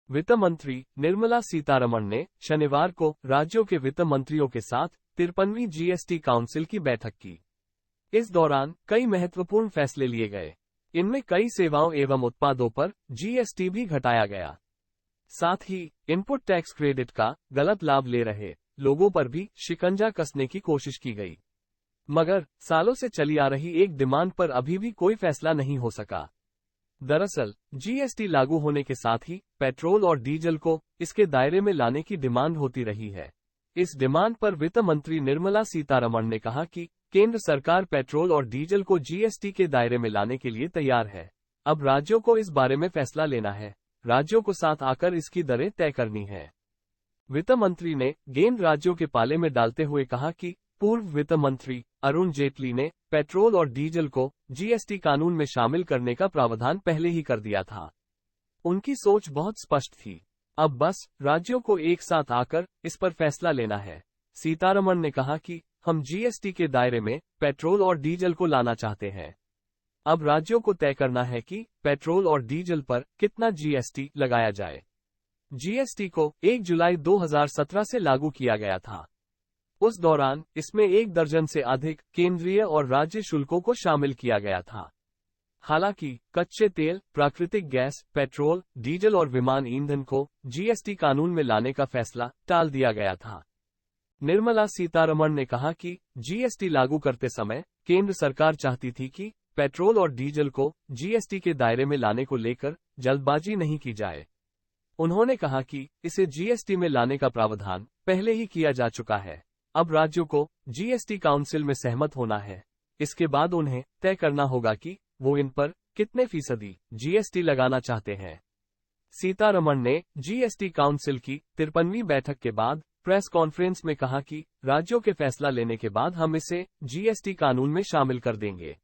वित्त मंत्री निर्मला सीतारमण ने शनिवार को राज्यों के वित्त मंत्रियों के साथ 53वीं जीएसटी काउंसिल की बैठक की। इस दौरान कई महत्वपूर्ण फैसले लिए गए। इनमें कई सेवाओं एवं उत्पादों पर जीएसटी भी घटाया गया। साथ ही इनपुट टैक्स क्रेडिट का गलत लाभ ले रहे लोगों पर भी शिकंजा कसने की कोशिश की गई। मगर सालों से चली आ रही एक डिमांड पर अभी भी कोई फैसला नहीं हो सका। दरअसल जीएसटी लागू होने के साथ ही पेट्रोल और डीजल को इसके दायरे में लाने की डिमांड होती रही है। इस डिमांड पर वित्त मंत्री निर्मला सीतारमण ने कहा कि केंद्र सरकार पेट्रोल और डीजल को जीएसटी के दायरे में लाने के लिए तैयार है। अब राज्यों को इस बारे में फैसला लेना है। राज्यों को साथ आकर इसकी दरें तय करनी है। वित्त मंत्री ने गेंद राज्यों के पाले में डालते हुए कहा कि पूर्व वित्त मंत्री अरुण जेटली ने पेट्रोल और डीजल को जीएसटी कानून में शामिल करने का प्रावधान पहले ही कर दिया था। उनकी सोच बहुत स्पष्ट थी। अब बस राज्यों को एक साथ आकर इस पर फैसला लेना है। सीतारमण ने कहा कि हम जीएसटी के दायरे में पेट्रोल और डीजल को लाना चाहते हैं। अब राज्यों को तय करना है कि पेट्रोल और डीजल पर कितना जीएसटी लगाया जाए। जीएसटी को 1 जुलाई 2017 से लागू किया गया था। उस दौरान इसमें 1 दर्जन से अधिक केंद्रीय और राज्य शुल्कों को शामिल किया गया था। हालांकि कच्चे तेल, प्राकृतिक गैस, पेट्रोल, डीजल और विमान ईंधन को जीएसटी कानून में लाने का फैसला टाल दिया गया था। निर्मला सीतारमण ने कहा कि जीएसटी लागू करते समय केंद्र सरकार चाहती थी कि पेट्रोल और डीजल को जीएसटी के दायरे में लाने को लेकर जल्दबाजी नहीं की जाए। उन्होंने कहा कि इसे जीएसटी में लाने का प्रावधान पहले ही किया जा चुका है। अब राज्यों को जीएसटी काउंसिल में सहमत होना है। इसके बाद उन्हें तय करना होगा कि वो इन पर कितने फीसदी जीएसटी लगाना चाहते हैं। सीतारमण ने जीएसटी काउंसिल की 53वीं बैठक के बाद प्रेस कॉन्फ्रेंस में कहा कि राज्यों के फैसला लेने के बाद हम इसे जीएसटी कानून में शामिल कर देंगे।